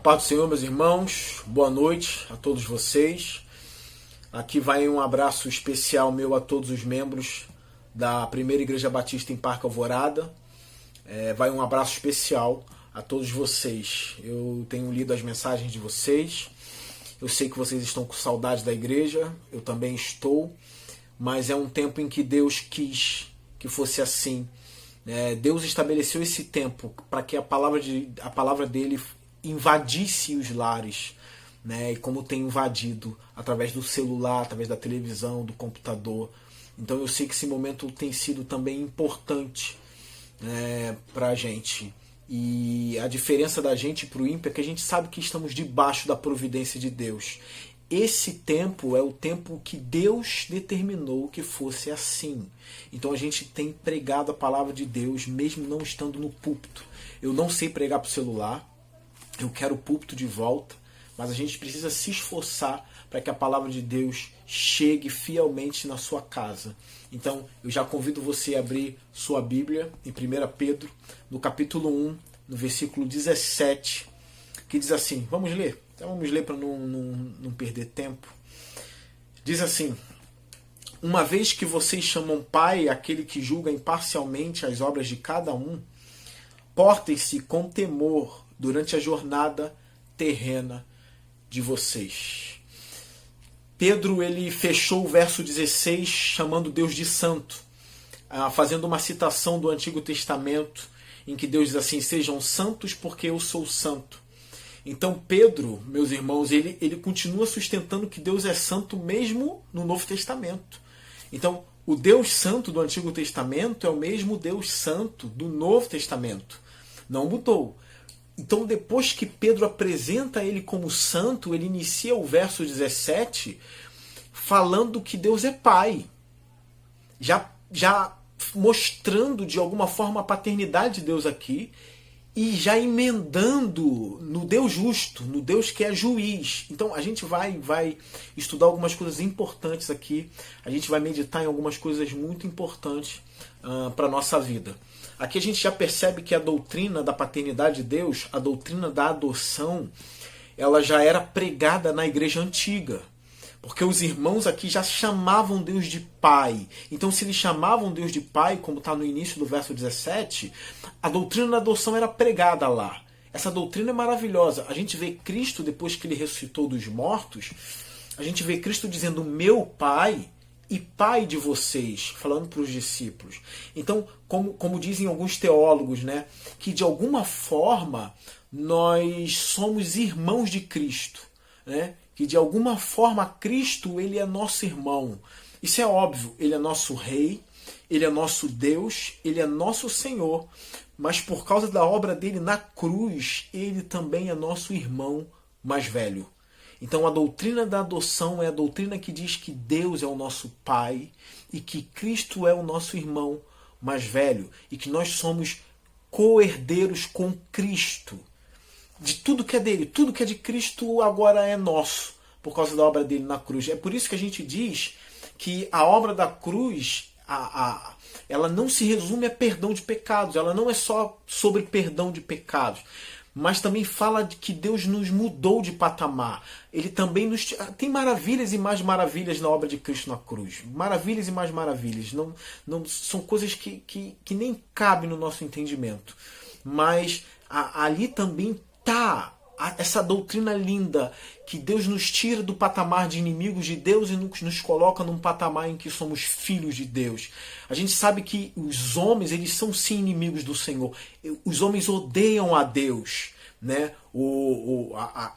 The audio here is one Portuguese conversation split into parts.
paz do Senhor, meus irmãos, boa noite a todos vocês. Aqui vai um abraço especial meu a todos os membros da Primeira Igreja Batista em Parque Alvorada. Vai um abraço especial a todos vocês. Eu tenho lido as mensagens de vocês. Eu sei que vocês estão com saudade da igreja, eu também estou, mas é um tempo em que Deus quis que fosse assim. Deus estabeleceu esse tempo para que a palavra dele invadisse os lares, e como tem invadido através do celular, através da televisão, do computador. Então eu sei que esse momento tem sido também importante para a gente. E a diferença da gente para o ímpio é que a gente sabe que estamos debaixo da providência de Deus. Esse tempo é o tempo que Deus determinou que fosse assim. Então a gente tem pregado a palavra de Deus mesmo não estando no púlpito. Eu não sei pregar para o celular, eu quero o púlpito de volta, mas a gente precisa se esforçar para que a palavra de Deus chegue fielmente na sua casa. Então eu já convido você a abrir sua Bíblia em 1 Pedro, no capítulo 1, no versículo 17, que diz assim, vamos ler? Então vamos ler para não perder tempo. Diz assim: uma vez que vocês chamam Pai aquele que julga imparcialmente as obras de cada um, portem-se com temor durante a jornada terrena de vocês. Pedro ele fechou o verso 16 chamando Deus de santo, fazendo uma citação do Antigo Testamento em que Deus diz assim: sejam santos porque eu sou santo. Então Pedro, meus irmãos, ele continua sustentando que Deus é santo mesmo no Novo Testamento. Então o Deus santo do Antigo Testamento é o mesmo Deus santo do Novo Testamento. Não mudou. Então depois que Pedro apresenta ele como santo, ele inicia o verso 17 falando que Deus é Pai. Já mostrando de alguma forma a paternidade de Deus aqui e já emendando no Deus justo, no Deus que é juiz. Então a gente vai estudar algumas coisas importantes aqui, a gente vai meditar em algumas coisas muito importantes para a nossa vida. Aqui a gente já percebe que a doutrina da paternidade de Deus, a doutrina da adoção, ela já era pregada na igreja antiga. Porque os irmãos aqui já chamavam Deus de Pai. Então se eles chamavam Deus de Pai, como está no início do verso 17, a doutrina da adoção era pregada lá. Essa doutrina é maravilhosa. A gente vê Cristo, depois que ele ressuscitou dos mortos, a gente vê Cristo dizendo meu Pai e Pai de vocês, falando para os discípulos. Então, como dizem alguns teólogos, que de alguma forma nós somos irmãos de Cristo, que de alguma forma Cristo ele é nosso irmão. Isso é óbvio, ele é nosso rei, ele é nosso Deus, ele é nosso Senhor, mas por causa da obra dele na cruz, ele também é nosso irmão mais velho. Então a doutrina da adoção é a doutrina que diz que Deus é o nosso Pai e que Cristo é o nosso irmão mais velho e que nós somos co-herdeiros com Cristo. De tudo que é dele, tudo que é de Cristo agora é nosso, por causa da obra dele na cruz. É por isso que a gente diz que a obra da cruz, ela não se resume a perdão de pecados, ela não é só sobre perdão de pecados, mas também fala de que Deus nos mudou de patamar. Ele também tem maravilhas e mais maravilhas na obra de Cristo na cruz. Maravilhas e mais maravilhas. Não são coisas que nem cabem no nosso entendimento. Mas ali também está essa doutrina linda que Deus nos tira do patamar de inimigos de Deus e nos coloca num patamar em que somos filhos de Deus. A gente sabe que os homens, eles são sim inimigos do Senhor. Os homens odeiam a Deus.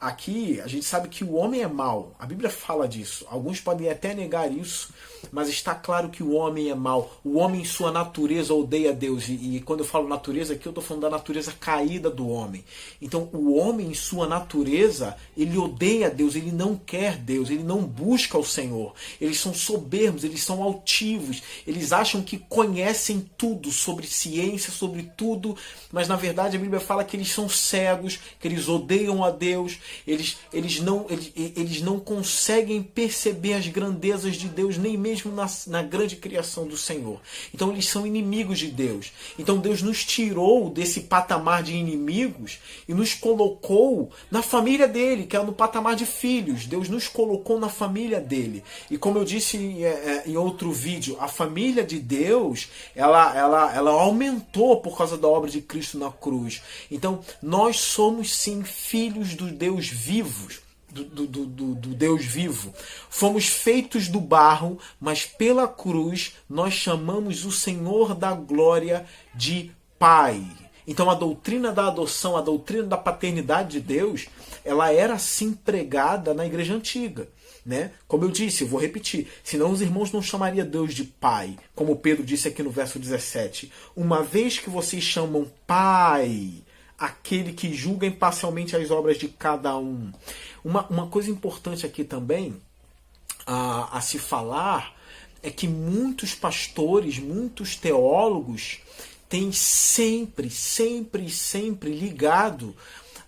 Aqui a gente sabe que o homem é mau. A Bíblia fala disso. Alguns podem até negar isso, mas está claro que o homem é mau. O homem em sua natureza odeia Deus. E quando eu falo natureza aqui, eu estou falando da natureza caída do homem. Então o homem em sua natureza, ele odeia Deus, ele não quer Deus, ele não busca o Senhor. Eles são soberbos, eles são altivos, eles acham que conhecem tudo sobre ciência, sobre tudo, mas na verdade a Bíblia fala que eles são cegos, que eles eles odeiam a Deus, eles não conseguem perceber as grandezas de Deus, nem mesmo na grande criação do Senhor. Então eles são inimigos de Deus. Então Deus nos tirou desse patamar de inimigos e nos colocou na família dele, que é no patamar de filhos. Deus nos colocou na família dele. E como eu disse em outro vídeo, a família de Deus, ela aumentou por causa da obra de Cristo na cruz. Então, nós somos sim filhos do Deus vivos, do Deus vivo. Fomos feitos do barro, mas pela cruz nós chamamos o Senhor da glória de Pai. Então a doutrina da adoção, a doutrina da paternidade de Deus, ela era assim pregada na igreja antiga. Né? Como eu disse, eu vou repetir, senão os irmãos não chamariam Deus de Pai, como Pedro disse aqui no verso 17. Uma vez que vocês chamam Pai aquele que julga imparcialmente as obras de cada um. Uma coisa importante aqui também a se falar é que muitos pastores, muitos teólogos têm sempre ligado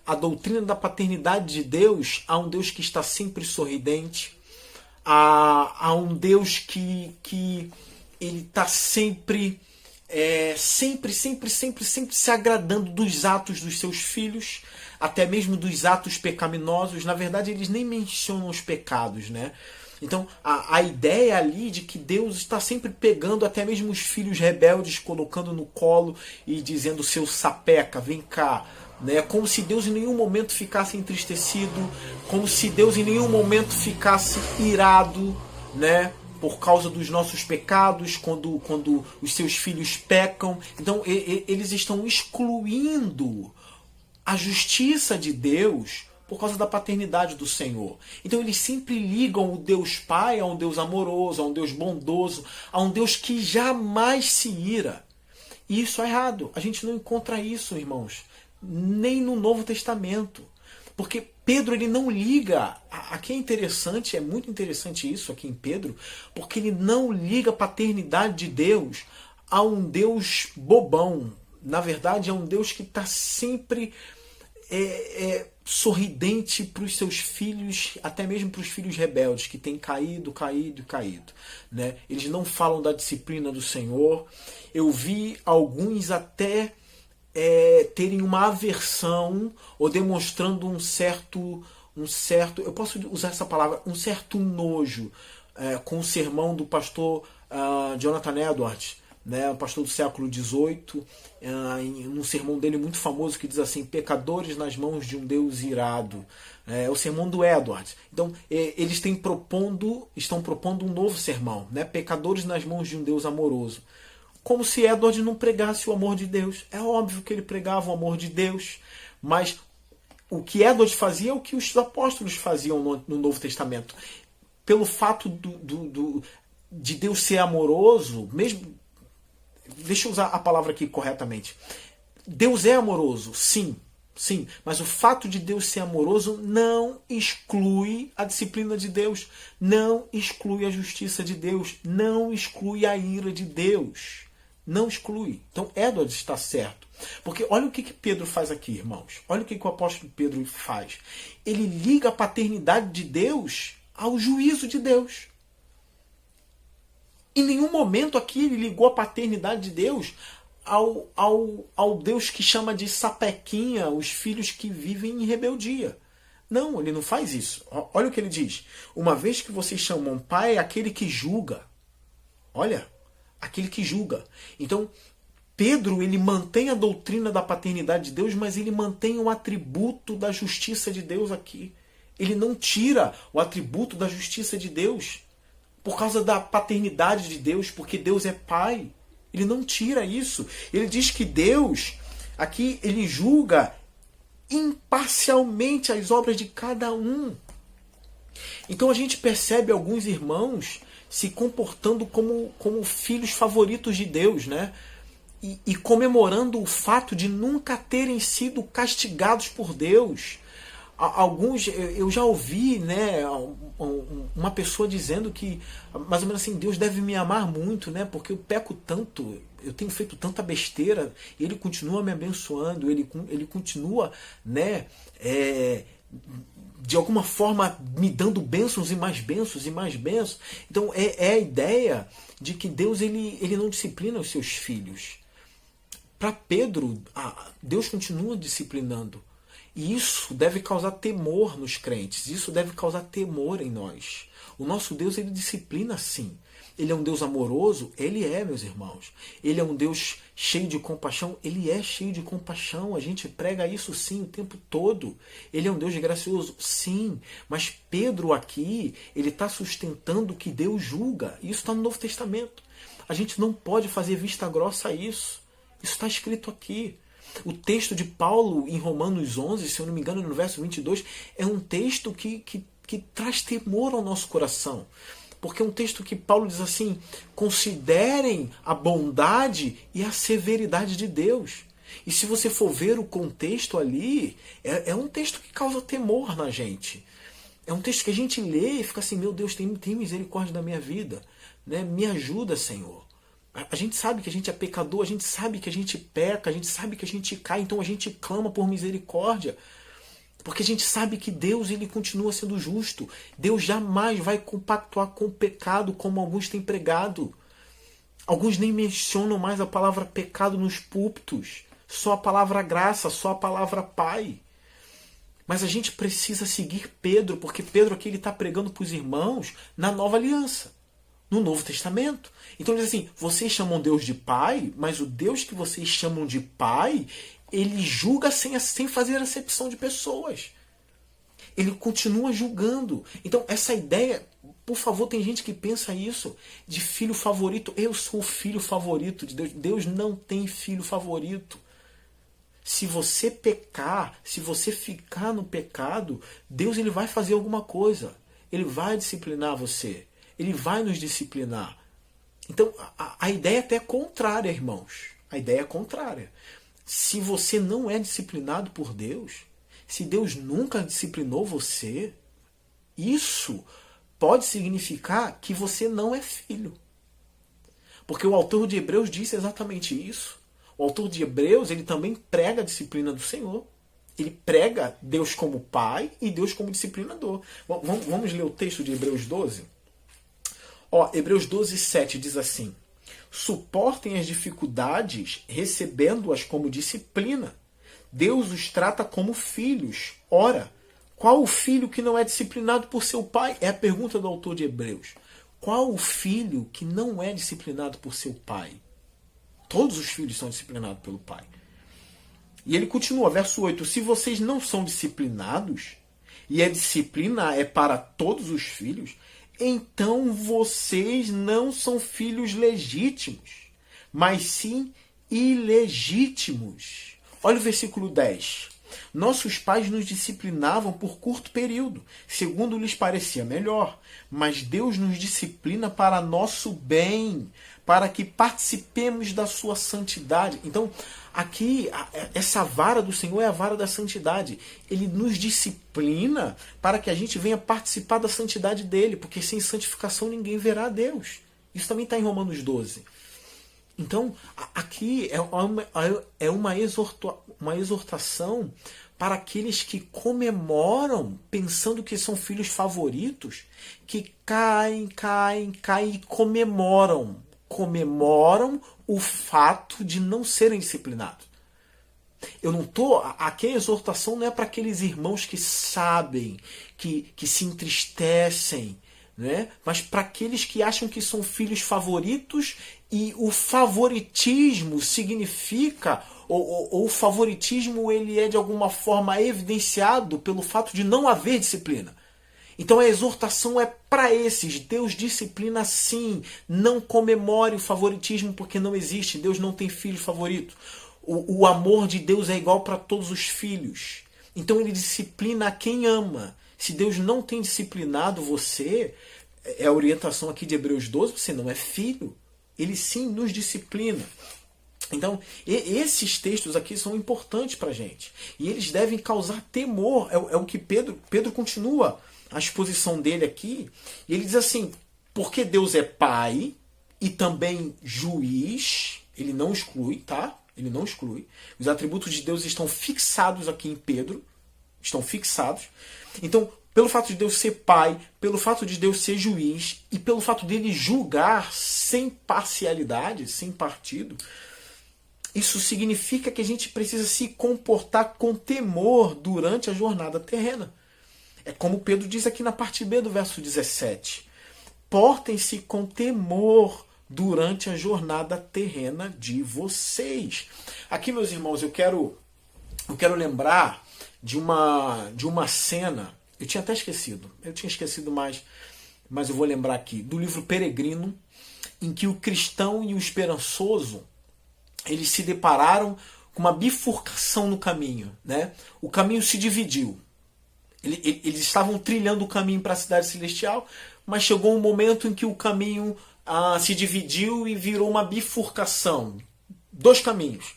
a doutrina da paternidade de Deus a um Deus que está sempre sorridente, a um Deus que ele está sempre se agradando dos atos dos seus filhos, até mesmo dos atos pecaminosos. Na verdade, eles nem mencionam os pecados, né? Então, a ideia ali de que Deus está sempre pegando até mesmo os filhos rebeldes, colocando no colo e dizendo: seu sapeca, vem cá. Né? Como se Deus em nenhum momento ficasse entristecido, como se Deus em nenhum momento ficasse irado, né? Por causa dos nossos pecados, quando os seus filhos pecam. Então, eles estão excluindo a justiça de Deus por causa da paternidade do Senhor. Então eles sempre ligam o Deus Pai a um Deus amoroso, a um Deus bondoso, a um Deus que jamais se ira. E isso é errado. A gente não encontra isso, irmãos, nem no Novo Testamento. Porque Pedro, ele não liga. Aqui é interessante, é muito interessante isso aqui em Pedro, porque ele não liga a paternidade de Deus a um Deus bobão. Na verdade, é um Deus que está sempre sorridente para os seus filhos, até mesmo para os filhos rebeldes, que têm caído. Né? Eles não falam da disciplina do Senhor. Eu vi alguns até terem uma aversão ou demonstrando um certo, eu posso usar essa palavra, um certo nojo com o sermão do pastor Jonathan Edwards, né, um pastor do século XVIII, num sermão dele muito famoso que diz assim: pecadores nas mãos de um Deus irado. É o sermão do Edwards. Então eles estão propondo um novo sermão, né, pecadores nas mãos de um Deus amoroso. Como se Edwards não pregasse o amor de Deus. É óbvio que ele pregava o amor de Deus, mas o que Edwards fazia é o que os apóstolos faziam no Novo Testamento. Pelo fato de Deus ser amoroso, mesmo. Deixa eu usar a palavra aqui corretamente. Deus é amoroso, sim, mas o fato de Deus ser amoroso não exclui a disciplina de Deus, não exclui a justiça de Deus, não exclui a ira de Deus. Não exclui. Então Edwards está certo. Porque olha o que Pedro faz aqui, irmãos. Olha o que o apóstolo Pedro faz. Ele liga a paternidade de Deus ao juízo de Deus. Em nenhum momento aqui ele ligou a paternidade de Deus ao Deus que chama de sapequinha os filhos que vivem em rebeldia. Não, ele não faz isso. Olha o que ele diz. Uma vez que vocês chamam Pai, é aquele que julga. Olha, aquele que julga. Então, Pedro, ele mantém a doutrina da paternidade de Deus, mas ele mantém o atributo da justiça de Deus aqui. Ele não tira o atributo da justiça de Deus por causa da paternidade de Deus, porque Deus é Pai. Ele não tira isso. Ele diz que Deus, aqui, ele julga imparcialmente as obras de cada um. Então a gente percebe alguns irmãos se comportando como filhos favoritos de Deus, né? E comemorando o fato de nunca terem sido castigados por Deus. Alguns, eu já ouvi, né, uma pessoa dizendo que, mais ou menos assim, Deus deve me amar muito, né, porque eu peco tanto, eu tenho feito tanta besteira, e Ele continua me abençoando, Ele continua, né, de alguma forma me dando bênçãos e mais bênçãos e mais bênçãos. Então é a ideia de que Deus ele não disciplina os seus filhos. Para Pedro, Deus continua disciplinando. E isso deve causar temor nos crentes. Isso deve causar temor em nós. O nosso Deus, ele disciplina sim. Ele é um Deus amoroso? Ele é, meus irmãos. Ele é um Deus cheio de compaixão? Ele é cheio de compaixão. A gente prega isso sim o tempo todo. Ele é um Deus gracioso? Sim. Mas Pedro aqui, ele está sustentando que Deus julga. Isso está no Novo Testamento. A gente não pode fazer vista grossa a isso. Isso está escrito aqui. O texto de Paulo em Romanos 11, se eu não me engano, no verso 22, é um texto que traz temor ao nosso coração. Porque é um texto que Paulo diz assim: considerem a bondade e a severidade de Deus. E se você for ver o contexto ali, é um texto que causa temor na gente. É um texto que a gente lê e fica assim: meu Deus, tem misericórdia da minha vida, né? Me ajuda, Senhor. A gente sabe que a gente é pecador, a gente sabe que a gente peca, a gente sabe que a gente cai, então a gente clama por misericórdia. Porque a gente sabe que Deus, ele continua sendo justo. Deus jamais vai compactuar com o pecado como alguns têm pregado. Alguns nem mencionam mais a palavra pecado nos púlpitos. Só a palavra graça, só a palavra Pai. Mas a gente precisa seguir Pedro, porque Pedro aqui está pregando para os irmãos na nova aliança, no Novo Testamento. Então ele diz assim: vocês chamam Deus de Pai, mas o Deus que vocês chamam de Pai, ele julga sem fazer acepção de pessoas. Ele continua julgando. Então essa ideia, por favor, tem gente que pensa isso, de filho favorito. Eu sou o filho favorito de Deus. Deus não tem filho favorito. Se você pecar, se você ficar no pecado, Deus, ele vai fazer alguma coisa. Ele vai disciplinar você. Ele vai nos disciplinar. Então a ideia até é contrária, irmãos. A ideia é contrária. Se você não é disciplinado por Deus, se Deus nunca disciplinou você, isso pode significar que você não é filho. Porque o autor de Hebreus disse exatamente isso. O autor de Hebreus, ele também prega a disciplina do Senhor. Ele prega Deus como Pai e Deus como disciplinador. Vamos ler o texto de Hebreus 12? Hebreus 12, 7 diz assim: suportem as dificuldades recebendo-as como disciplina. Deus os trata como filhos. Ora, qual o filho que não é disciplinado por seu pai? É a pergunta do autor de Hebreus. Qual o filho que não é disciplinado por seu pai? Todos os filhos são disciplinados pelo pai. E ele continua, verso 8: se vocês não são disciplinados, e a disciplina é para todos os filhos, então vocês não são filhos legítimos, mas sim ilegítimos. Olha o versículo 10. Nossos pais nos disciplinavam por curto período, segundo lhes parecia melhor, mas Deus nos disciplina para nosso bem, para que participemos da sua santidade. Então, aqui, essa vara do Senhor é a vara da santidade. Ele nos disciplina para que a gente venha participar da santidade dele, porque sem santificação ninguém verá a Deus. Isso também está em Romanos 12. Então, aqui é uma exortação para aqueles que comemoram, pensando que são filhos favoritos, que caem e comemoram o fato de não serem disciplinados. Eu não tô. Aqui a exortação não é para aqueles irmãos que sabem, que se entristecem, né? Mas para aqueles que acham que são filhos favoritos, e o favoritismo significa, ou o favoritismo ele é de alguma forma evidenciado pelo fato de não haver disciplina. Então a exortação é para esses. Deus disciplina sim. Não comemore o favoritismo porque não existe. Deus não tem filho favorito. O amor de Deus é igual para todos os filhos. Então ele disciplina a quem ama. Se Deus não tem disciplinado você, é a orientação aqui de Hebreus 12, você não é filho. Ele sim nos disciplina. Então, esses textos aqui são importantes para a gente. E eles devem causar temor. É o que Pedro continua a exposição dele aqui. E ele diz assim, porque Deus é Pai e também juiz, ele não exclui, tá? Ele não exclui. Os atributos de Deus estão fixados aqui em Pedro. Estão fixados. Então, pelo fato de Deus ser Pai, pelo fato de Deus ser juiz e pelo fato dele julgar sem parcialidade, sem partido, isso significa que a gente precisa se comportar com temor durante a jornada terrena. É como Pedro diz aqui na parte B do verso 17. Portem-se com temor durante a jornada terrena de vocês. Aqui, meus irmãos, eu quero lembrar de uma cena. Eu tinha até esquecido. Eu tinha esquecido mais, mas eu vou lembrar aqui. Do livro Peregrino, em que o cristão e o esperançoso eles se depararam com uma bifurcação no caminho, né? O caminho se dividiu. Eles estavam trilhando o caminho para a cidade celestial, mas chegou um momento em que o caminho se dividiu e virou uma bifurcação. Dois caminhos.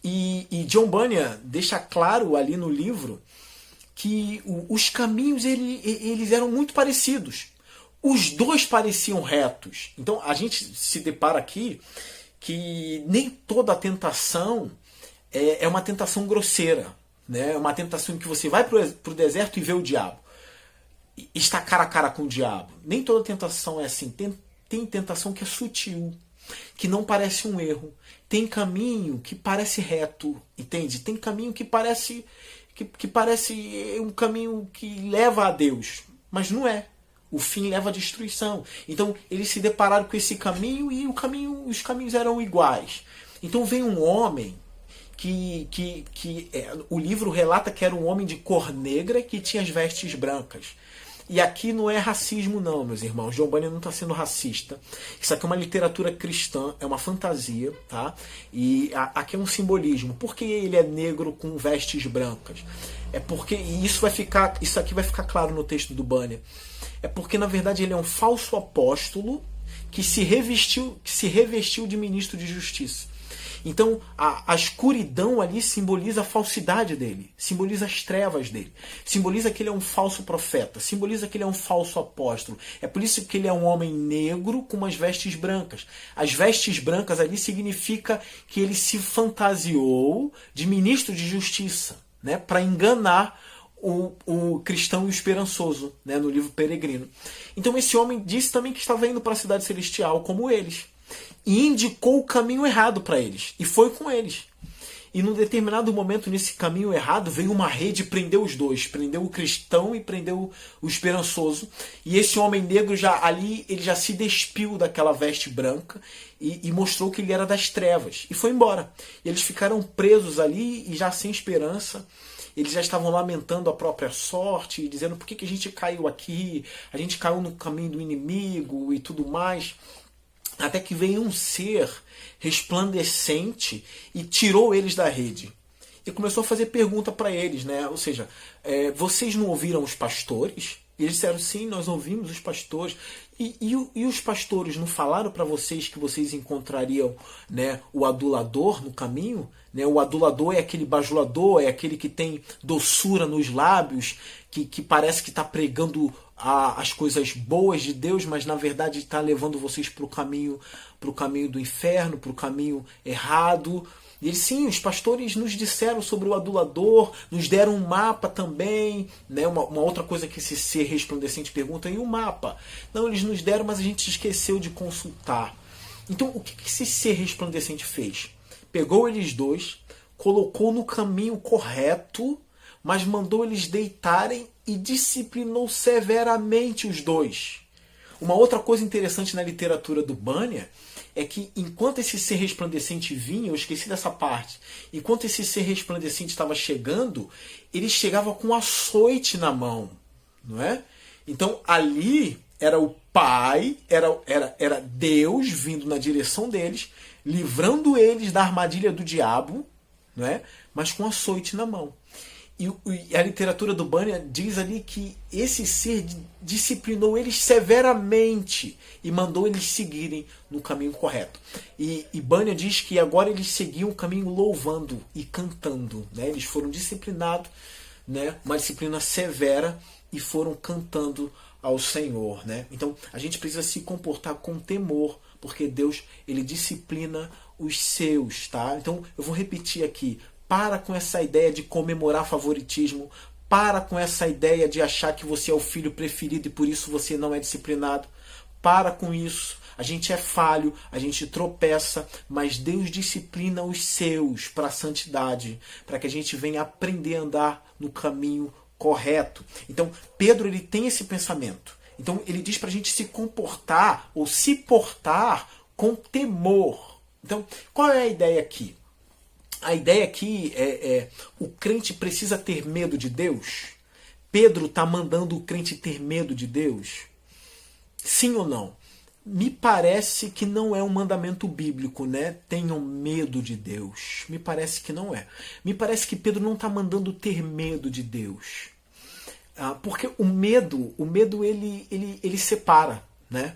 E John Bunyan deixa claro ali no livro que os caminhos eles eram muito parecidos. Os dois pareciam retos. Então a gente se depara aqui que nem toda tentação é uma tentação grosseira, né? É uma tentação em que você vai para o deserto e vê o diabo. Está cara a cara com o diabo. Nem toda tentação é assim. Tem tentação que é sutil, que não parece um erro. Tem caminho que parece reto, entende? Tem caminho que parece um caminho que leva a Deus, mas não é. O fim leva à destruição. Então eles se depararam com esse caminho e os caminhos eram iguais. Então vem um homem o livro relata que era um homem de cor negra que tinha as vestes brancas. E aqui não é racismo não, meus irmãos. John Bunyan não está sendo racista. Isso aqui é uma literatura cristã, é uma fantasia, tá? E aqui é um simbolismo. Por que ele é negro com vestes brancas? É porque, e isso aqui vai ficar claro no texto do Bunyan. É porque, na verdade, ele é um falso apóstolo que se revestiu de ministro de justiça. Então, a escuridão ali simboliza a falsidade dele, simboliza as trevas dele, simboliza que ele é um falso profeta, simboliza que ele é um falso apóstolo. É por isso que ele é um homem negro com umas vestes brancas. As vestes brancas ali significa que ele se fantasiou de ministro de justiça, né, para enganar o cristão e o esperançoso, né, no livro Peregrino. Então esse homem disse também que estava indo para a cidade celestial como eles. E indicou o caminho errado para eles. E foi com eles. E num determinado momento, nesse caminho errado, veio uma rede e prendeu os dois. Prendeu o cristão e prendeu o esperançoso. E esse homem negro, ele já se despiu daquela veste branca e mostrou que ele era das trevas. E foi embora. E eles ficaram presos ali e já sem esperança. Eles já estavam lamentando a própria sorte, dizendo por que a gente caiu aqui, a gente caiu no caminho do inimigo e tudo mais. Até que veio um ser resplandecente e tirou eles da rede. E começou a fazer pergunta para eles, né? Ou seja, vocês não ouviram os pastores? E eles disseram, sim, nós ouvimos os pastores. E os pastores não falaram para vocês que vocês encontrariam, né, o adulador no caminho? Né? O adulador é aquele bajulador, é aquele que tem doçura nos lábios, que parece que está pregando as coisas boas de Deus, mas na verdade está levando vocês para o caminho do inferno, para o caminho errado. E eles, sim, os pastores nos disseram sobre o adulador, nos deram um mapa também, né? Uma outra coisa que esse ser resplandecente pergunta, e o mapa? Não, eles nos deram, mas a gente esqueceu de consultar. Então, o que esse ser resplandecente fez? Pegou eles dois, colocou no caminho correto, mas mandou eles deitarem e disciplinou severamente os dois. Uma outra coisa interessante na literatura do Bunyan é que enquanto esse ser resplandecente vinha, eu esqueci dessa parte, enquanto esse ser resplandecente estava chegando, ele chegava com um açoite na mão, não é? Então ali era o Pai, era Deus vindo na direção deles, livrando eles da armadilha do diabo, não é? Mas com um açoite na mão. E a literatura do Bunyan diz ali que esse ser disciplinou eles severamente e mandou eles seguirem no caminho correto. E Bunyan diz que agora eles seguiam o caminho louvando e cantando, né? Eles foram disciplinados, né? Uma disciplina severa, e foram cantando ao Senhor, né? Então a gente precisa se comportar com temor, porque Deus, ele disciplina os seus, tá? Então eu vou repetir aqui: para com essa ideia de comemorar favoritismo, para com essa ideia de achar que você é o filho preferido e por isso você não é disciplinado. Para com isso. A gente é falho, a gente tropeça, mas Deus disciplina os seus para a santidade, para que a gente venha aprender a andar no caminho correto. Então Pedro, ele tem esse pensamento. Então ele diz para a gente se comportar ou se portar com temor. Então qual é a ideia aqui? A ideia aqui o crente precisa ter medo de Deus? Pedro está mandando o crente ter medo de Deus? Sim ou não? Me parece que não é um mandamento bíblico, né? Tenham medo de Deus. Me parece que não é. Me parece que Pedro não está mandando ter medo de Deus. Porque o medo ele separa, né?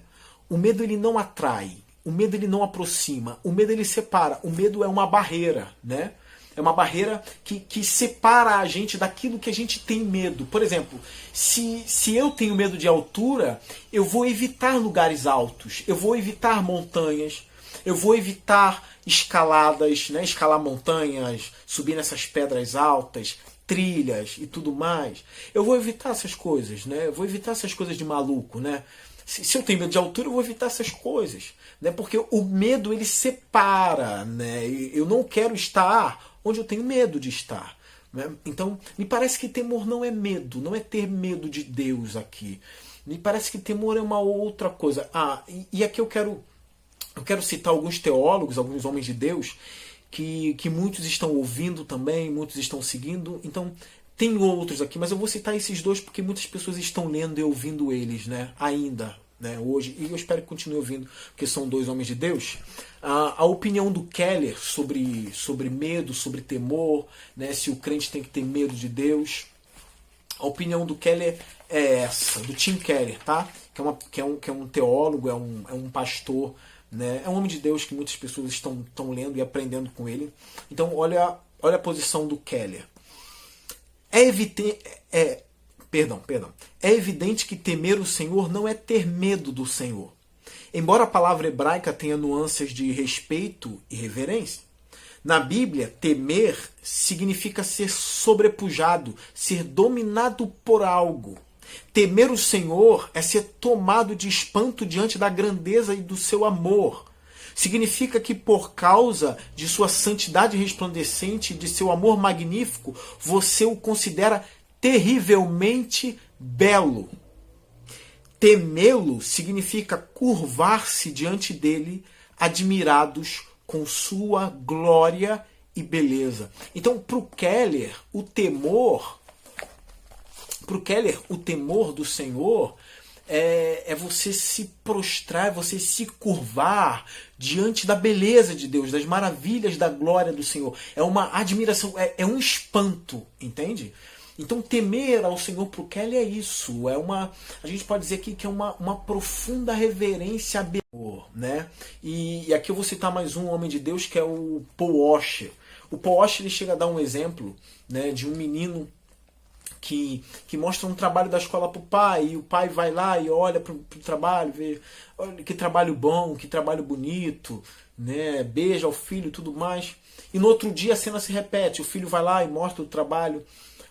O medo, ele não atrai. O medo, ele não aproxima. O medo, ele separa. O medo é uma barreira, né? É uma barreira que separa a gente daquilo que a gente tem medo. Por exemplo, se eu tenho medo de altura, eu vou evitar lugares altos, eu vou evitar montanhas, eu vou evitar escaladas, né? Escalar montanhas, subir nessas pedras altas, trilhas e tudo mais. Eu vou evitar essas coisas, né? Eu vou evitar essas coisas de maluco, né? Se eu tenho medo de altura, eu vou evitar essas coisas, né? Porque o medo, ele separa, né? Eu não quero estar onde eu tenho medo de estar, né? Então, me parece que temor não é medo, não é ter medo de Deus aqui. Me parece que temor é uma outra coisa. E aqui eu quero citar alguns teólogos, alguns homens de Deus, que muitos estão ouvindo também, muitos estão seguindo. Então, tem outros aqui, mas eu vou citar esses dois porque muitas pessoas estão lendo e ouvindo eles, né? Ainda, né? Hoje. E eu espero que continue ouvindo, porque são dois homens de Deus. A opinião do Keller sobre medo, sobre temor, né? Se o crente tem que ter medo de Deus. A opinião do Keller é essa, do Tim Keller, tá? Que é um teólogo, é um pastor, né? É um homem de Deus que muitas pessoas estão lendo e aprendendo com ele. Então, olha a posição do Keller. É evidente que temer o Senhor não é ter medo do Senhor. Embora a palavra hebraica tenha nuances de respeito e reverência, na Bíblia, temer significa ser sobrepujado, ser dominado por algo. Temer o Senhor é ser tomado de espanto diante da grandeza e do seu amor. Significa que por causa de sua santidade resplandecente e de seu amor magnífico, você o considera terrivelmente belo. Temê-lo significa curvar-se diante dele, admirados com sua glória e beleza. Então, para o Keller, o temor do Senhor é você se prostrar, é você se curvar diante da beleza de Deus, das maravilhas da glória do Senhor. É uma admiração, é um espanto, entende? Então temer ao Senhor pro Keller é isso, a gente pode dizer aqui que é uma profunda reverência a Senhor, né? E aqui eu vou citar mais um homem de Deus, que é o Paul Washer. O Paul Washer, ele chega a dar um exemplo, né, de um menino que mostra um trabalho da escola para o pai, e o pai vai lá e olha para o trabalho, vê, olha que trabalho bom, que trabalho bonito, né? Beija o filho e tudo mais. E no outro dia a cena se repete, o filho vai lá e mostra o trabalho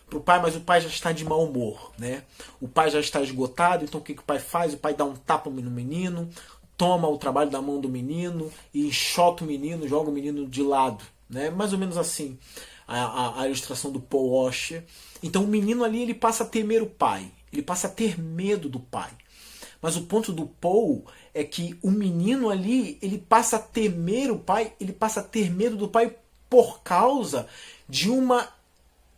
para o pai, mas o pai já está de mau humor, né? O pai já está esgotado, então o que o pai faz? O pai dá um tapa no menino, toma o trabalho da mão do menino e enxota o menino, joga o menino de lado, né? Mais ou menos assim a ilustração do Paul Washer. Então o menino ali, ele passa a temer o pai, ele passa a ter medo do pai. Mas o ponto do Paul é que o menino ali, ele passa a temer o pai, ele passa a ter medo do pai por causa de uma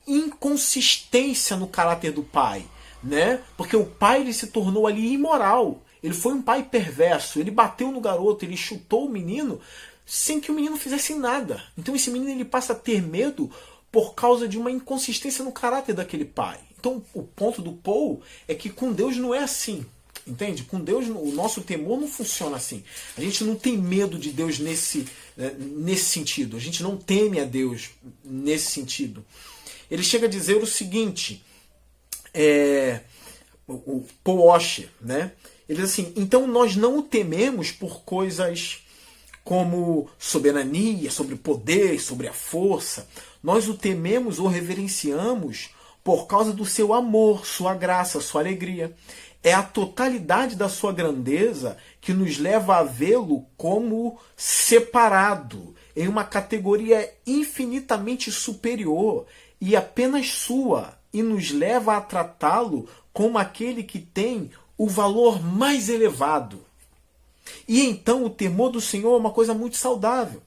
inconsistência no caráter do pai, né? Porque o pai, ele se tornou ali imoral. Ele foi um pai perverso, ele bateu no garoto, ele chutou o menino sem que o menino fizesse nada. Então esse menino, ele passa a ter medo por causa de uma inconsistência no caráter daquele pai. Então o ponto do Paul é que com Deus não é assim. Entende? Com Deus o nosso temor não funciona assim. A gente não tem medo de Deus nesse sentido. A gente não teme a Deus nesse sentido. Ele chega a dizer o seguinte, o Paul Washer, né? Ele diz assim, então nós não o tememos por coisas como soberania, sobre poder, sobre a força. Nós o tememos ou reverenciamos por causa do seu amor, sua graça, sua alegria. É a totalidade da sua grandeza que nos leva a vê-lo como separado, em uma categoria infinitamente superior e apenas sua, e nos leva a tratá-lo como aquele que tem o valor mais elevado. E então o temor do Senhor é uma coisa muito saudável.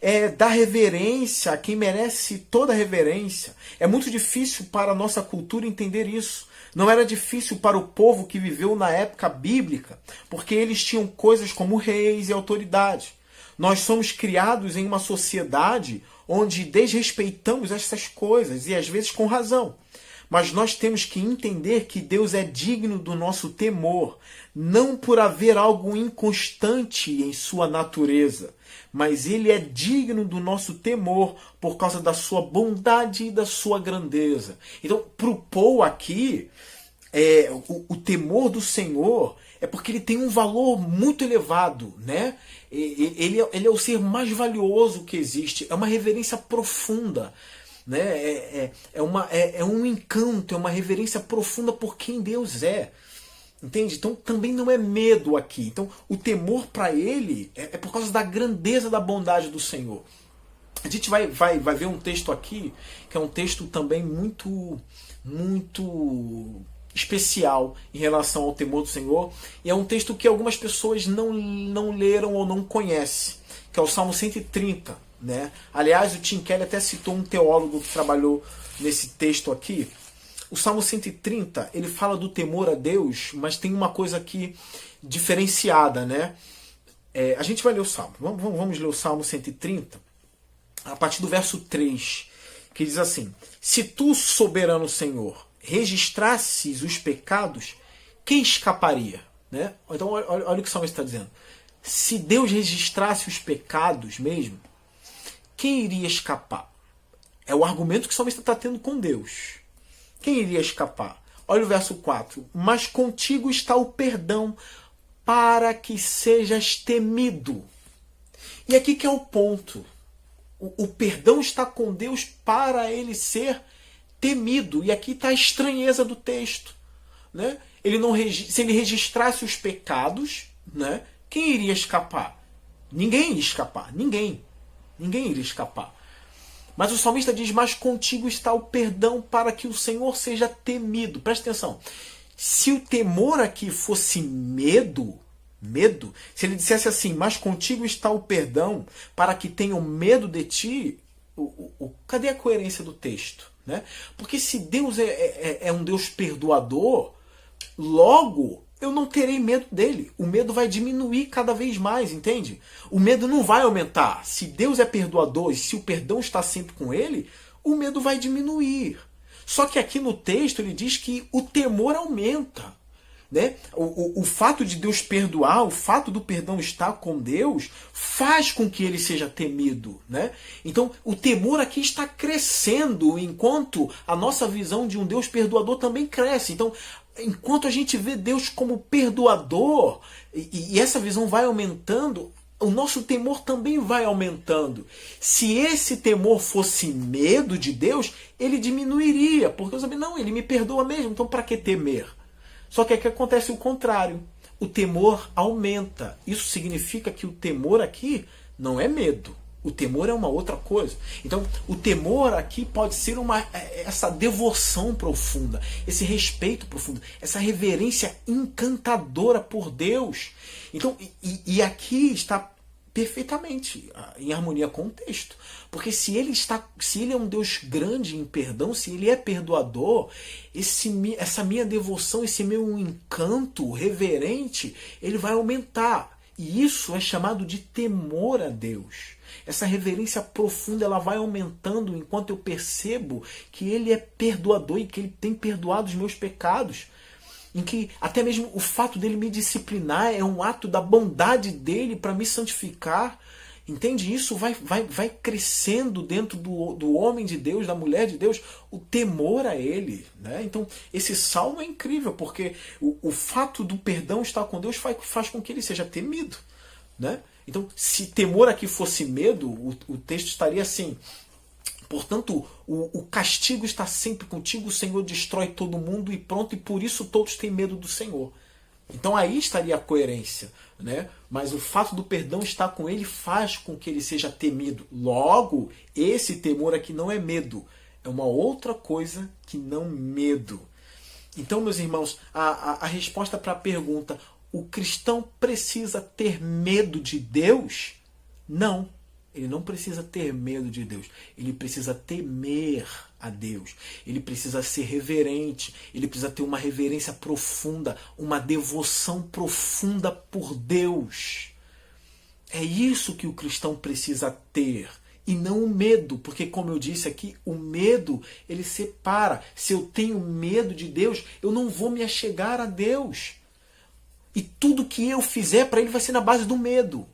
É dar reverência a quem merece toda reverência. É muito difícil para a nossa cultura entender isso. Não era difícil para o povo que viveu na época bíblica, porque eles tinham coisas como reis e autoridade. Nós somos criados em uma sociedade onde desrespeitamos essas coisas, e às vezes com razão. Mas nós temos que entender que Deus é digno do nosso temor, não por haver algo inconstante em sua natureza, mas Ele é digno do nosso temor por causa da sua bondade e da sua grandeza. Então, para o Paul aqui, o temor do Senhor é porque ele tem um valor muito elevado, né? Ele é o ser mais valioso que existe, é uma reverência profunda. Né? É um encanto, é uma reverência profunda por quem Deus é. Entende? Então também não é medo aqui. Então o temor para ele é por causa da grandeza da bondade do Senhor. A gente vai ver um texto aqui, que é um texto também muito especial em relação ao temor do Senhor. E é um texto que algumas pessoas não leram ou não conhecem, que é o Salmo 130. Né? Aliás, o Tim Keller até citou um teólogo que trabalhou nesse texto aqui. O Salmo 130, ele fala do temor a Deus, mas tem uma coisa aqui diferenciada, né? A gente vai ler o Salmo. Vamos ler o Salmo 130, a partir do verso 3, que diz assim: se tu, soberano Senhor, registrasses os pecados, quem escaparia? Né? Então, olha o que o Salmo está dizendo. Se Deus registrasse os pecados mesmo, quem iria escapar? É o argumento que o salmista está tendo com Deus. Quem iria escapar? Olha o verso 4. Mas contigo está o perdão para que sejas temido. E aqui que é o ponto. O perdão está com Deus para ele ser temido. E aqui está a estranheza do texto. Né? Se ele registrasse os pecados, né, quem iria escapar? Ninguém iria escapar. Ninguém iria escapar. Mas o salmista diz, mas contigo está o perdão para que o Senhor seja temido. Presta atenção. Se o temor aqui fosse medo, se ele dissesse assim, mas contigo está o perdão para que tenham medo de ti, cadê a coerência do texto? Né? Porque se Deus é um Deus perdoador, logo eu não terei medo dele. O medo vai diminuir cada vez mais, entende? O medo não vai aumentar. Se Deus é perdoador e se o perdão está sempre com ele, o medo vai diminuir. Só que aqui no texto ele diz que o temor aumenta. Né? O fato de Deus perdoar, o fato do perdão estar com Deus, faz com que ele seja temido. Né? Então o temor aqui está crescendo, enquanto a nossa visão de um Deus perdoador também cresce. Então, enquanto a gente vê Deus como perdoador, e essa visão vai aumentando, o nosso temor também vai aumentando. Se esse temor fosse medo de Deus, ele diminuiria, porque eu sabia, não, ele me perdoa mesmo, então para que temer? Só que aqui acontece o contrário. O temor aumenta. Isso significa que o temor aqui não é medo. O temor é uma outra coisa. Então, o temor aqui pode ser essa devoção profunda, esse respeito profundo, essa reverência encantadora por Deus. Então, e aqui está perfeitamente em harmonia com o texto. Porque se ele é um Deus grande em perdão, se ele é perdoador, essa minha devoção, esse meu encanto reverente, ele vai aumentar. E isso é chamado de temor a Deus. Essa reverência profunda, ela vai aumentando enquanto eu percebo que Ele é perdoador e que Ele tem perdoado os meus pecados. Em que até mesmo o fato dele me disciplinar é um ato da bondade dele para me santificar. Entende? Isso vai crescendo dentro do homem de Deus, da mulher de Deus, o temor a Ele. Né? Então, esse salmo é incrível, porque o fato do perdão estar com Deus faz com que ele seja temido. Né? Então, se temor aqui fosse medo, o texto estaria assim: portanto, o castigo está sempre contigo, o Senhor destrói todo mundo e pronto, e por isso todos têm medo do Senhor. Então aí estaria a coerência. Né? Mas o fato do perdão estar com ele faz com que ele seja temido. Logo, esse temor aqui não é medo, é uma outra coisa que não medo. Então, meus irmãos, a resposta para a pergunta: o cristão precisa ter medo de Deus? Não. Ele não precisa ter medo de Deus. Ele precisa temer a Deus. Ele precisa ser reverente. Ele precisa ter uma reverência profunda, uma devoção profunda por Deus. É isso que o cristão precisa ter. E não o medo, porque como eu disse aqui, o medo, ele separa. Se eu tenho medo de Deus, eu não vou me achegar a Deus. E tudo que eu fizer para ele vai ser na base do medo.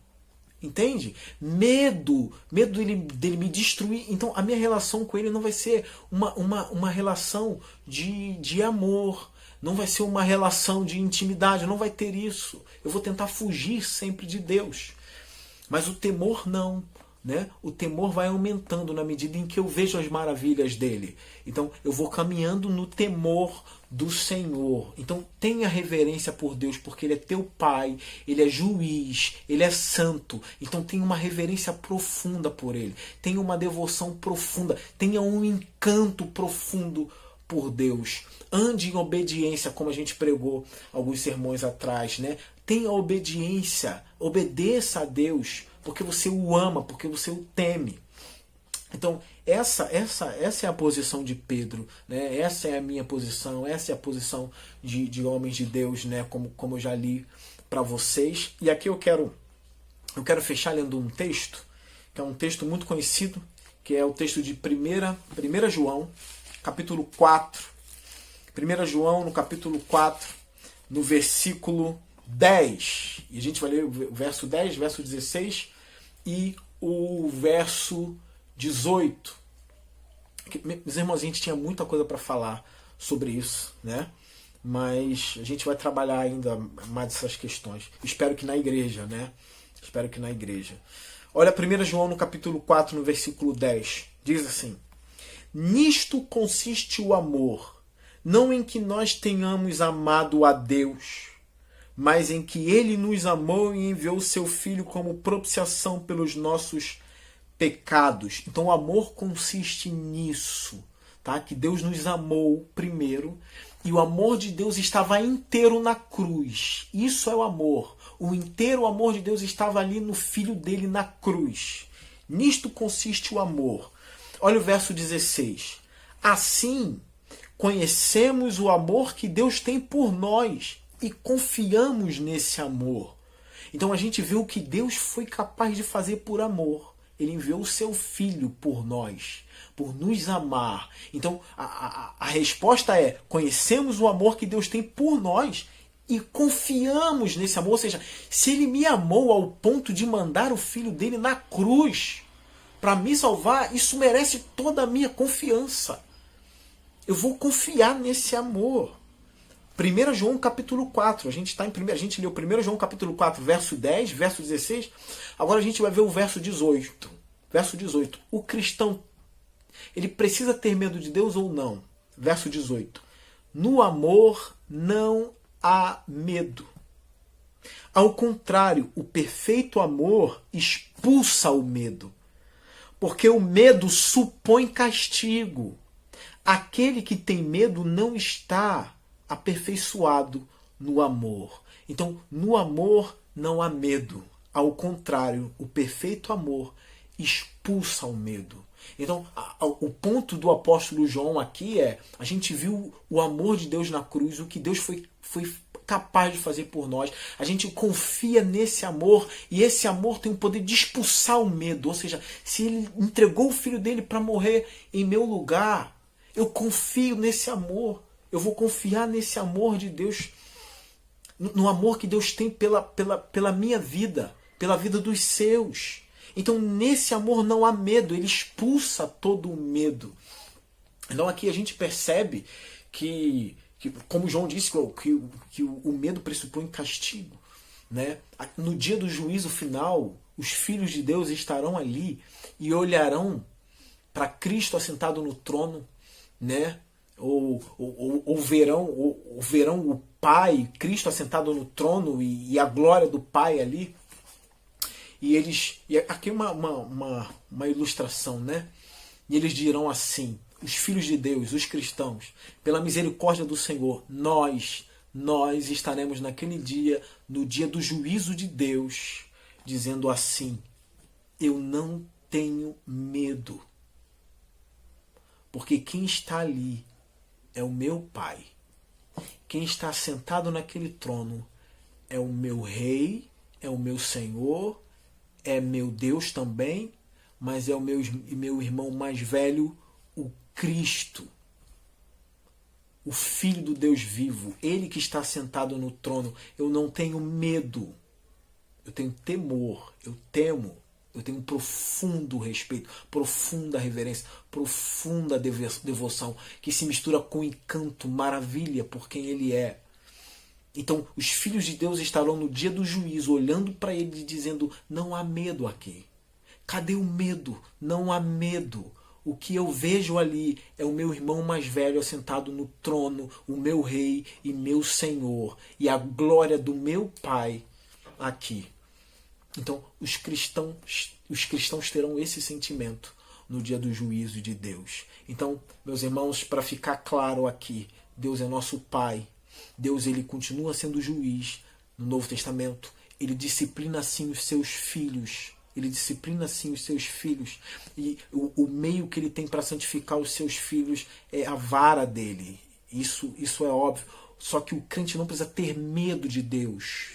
Entende? Medo dele me destruir. Então a minha relação com ele não vai ser uma relação de amor. Não vai ser uma relação de intimidade. Não vai ter isso. Eu vou tentar fugir sempre de Deus. Mas o temor não. Né? O temor vai aumentando na medida em que eu vejo as maravilhas dele. Então eu vou caminhando no temor do Senhor. Então tenha reverência por Deus, porque Ele é teu Pai, Ele é juiz, Ele é santo. Então tenha uma reverência profunda por Ele. Tenha uma devoção profunda. Tenha um encanto profundo por Deus. Ande em obediência, como a gente pregou alguns sermões atrás. Né? Tenha obediência. Obedeça a Deus, porque você o ama, porque você o teme. Então, essa é a posição de Pedro, né? Essa é a minha posição, essa é a posição de homens de Deus, né? Como eu já li para vocês. E aqui eu quero fechar lendo um texto, que é um texto muito conhecido, que é o texto de 1 João, capítulo 4. 1 João, no capítulo 4, no versículo 10. E a gente vai ler o verso 10, verso 16 e o verso 18. Meus irmãos, a gente tinha muita coisa para falar sobre isso, né? Mas a gente vai trabalhar ainda mais essas questões. Espero que na igreja, né? Espero que na igreja. Olha 1 João no capítulo 4, no versículo 10. Diz assim: nisto consiste o amor, não em que nós tenhamos amado a Deus, mas em que Ele nos amou e enviou o seu Filho como propiciação pelos nossos pecados. Então o amor consiste nisso, tá? Que Deus nos amou primeiro, e o amor de Deus estava inteiro na cruz. Isso é o amor. O inteiro amor de Deus estava ali no Filho dele na cruz. Nisto consiste o amor. Olha o verso 16. Assim, conhecemos o amor que Deus tem por nós e confiamos nesse amor. Então a gente vê o que Deus foi capaz de fazer por amor. Ele enviou o seu Filho por nós, por nos amar. Então a resposta é: conhecemos o amor que Deus tem por nós e confiamos nesse amor. Ou seja, se Ele me amou ao ponto de mandar o Filho dele na cruz para me salvar, isso merece toda a minha confiança. Eu vou confiar nesse amor. 1 João capítulo 4, a gente leu 1 João capítulo 4, verso 10, verso 16, agora a gente vai ver o verso 18. Verso 18, o cristão, ele precisa ter medo de Deus ou não? Verso 18, no amor não há medo. Ao contrário, o perfeito amor expulsa o medo, porque o medo supõe castigo. Aquele que tem medo não está aperfeiçoado no amor. Então, no amor não há medo. Ao contrário, o perfeito amor expulsa o medo. Então, o ponto do apóstolo João aqui é: a gente viu o amor de Deus na cruz, o que Deus foi capaz de fazer por nós. A gente confia nesse amor e esse amor tem o poder de expulsar o medo. Ou seja, se ele entregou o filho dele para morrer em meu lugar, eu confio nesse amor. Eu vou confiar nesse amor de Deus, no amor que Deus tem pela minha vida, pela vida dos seus. Então nesse amor não há medo, ele expulsa todo o medo. Então aqui a gente percebe que como João disse, que o medo pressupõe castigo, né? No dia do juízo final, os filhos de Deus estarão ali e olharão para Cristo assentado no trono, né? Ou verão o Pai, Cristo assentado no trono e a glória do Pai ali. E aqui uma ilustração, né? E eles dirão assim: os filhos de Deus, os cristãos, pela misericórdia do Senhor, nós estaremos naquele dia, no dia do juízo de Deus, dizendo assim: eu não tenho medo, porque quem está ali é o meu Pai. Quem está sentado naquele trono é o meu Rei, é o meu Senhor, é meu Deus também, mas é o meu irmão mais velho, o Cristo, o Filho do Deus vivo, ele que está sentado no trono. Eu não tenho medo, eu tenho temor, eu temo, eu tenho um profundo respeito, profunda reverência, profunda devoção, que se mistura com encanto, maravilha por quem ele é. Então os filhos de Deus estarão no dia do juízo olhando para ele e dizendo: não há medo aqui. Cadê o medo? Não há medo. O que eu vejo ali é o meu irmão mais velho assentado no trono, o meu Rei e meu Senhor, e a glória do meu Pai aqui. Então os cristãos terão esse sentimento no dia do juízo de Deus. Então, meus irmãos, para ficar claro aqui, Deus é nosso Pai. Deus, ele continua sendo juiz no Novo Testamento. Ele disciplina sim os seus filhos. Ele disciplina sim os seus filhos. E o meio que ele tem para santificar os seus filhos é a vara dele. Isso é óbvio. Só que o crente não precisa ter medo de Deus.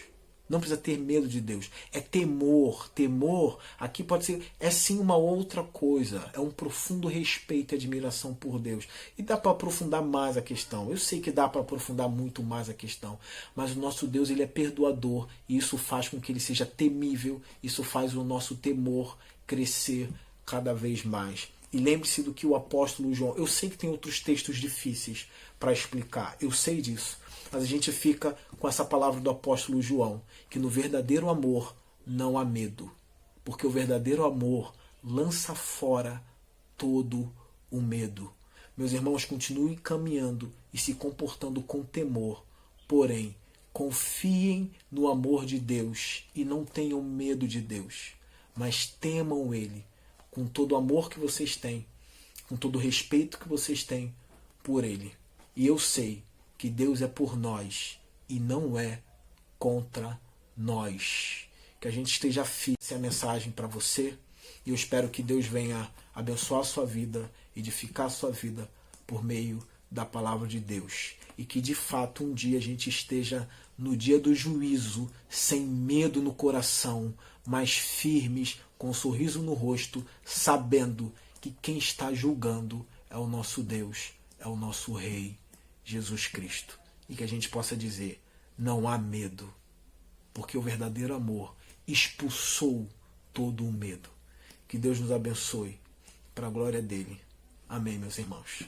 Não precisa ter medo de Deus. É temor. Temor aqui pode ser, é sim uma outra coisa. É um profundo respeito e admiração por Deus. E dá para aprofundar mais a questão. Eu sei que dá para aprofundar muito mais a questão. Mas o nosso Deus, ele é perdoador. E isso faz com que ele seja temível. Isso faz o nosso temor crescer cada vez mais. E lembre-se do que o apóstolo João... Eu sei que tem outros textos difíceis para explicar. Eu sei disso. Mas a gente fica com essa palavra do apóstolo João, que no verdadeiro amor não há medo, porque o verdadeiro amor lança fora todo o medo. Meus irmãos, continuem caminhando e se comportando com temor, porém, confiem no amor de Deus e não tenham medo de Deus, mas temam Ele com todo o amor que vocês têm, com todo o respeito que vocês têm por Ele. E eu sei que Deus é por nós e não é contra nós. Que a gente esteja firme. Essa é a mensagem para você. E eu espero que Deus venha abençoar a sua vida, edificar a sua vida por meio da palavra de Deus. E que de fato um dia a gente esteja no dia do juízo, sem medo no coração, mas firmes, com um sorriso no rosto, sabendo que quem está julgando é o nosso Deus, é o nosso Rei, Jesus Cristo. E que a gente possa dizer: não há medo, porque o verdadeiro amor expulsou todo o medo. Que Deus nos abençoe, para a glória dele. Amém, meus irmãos.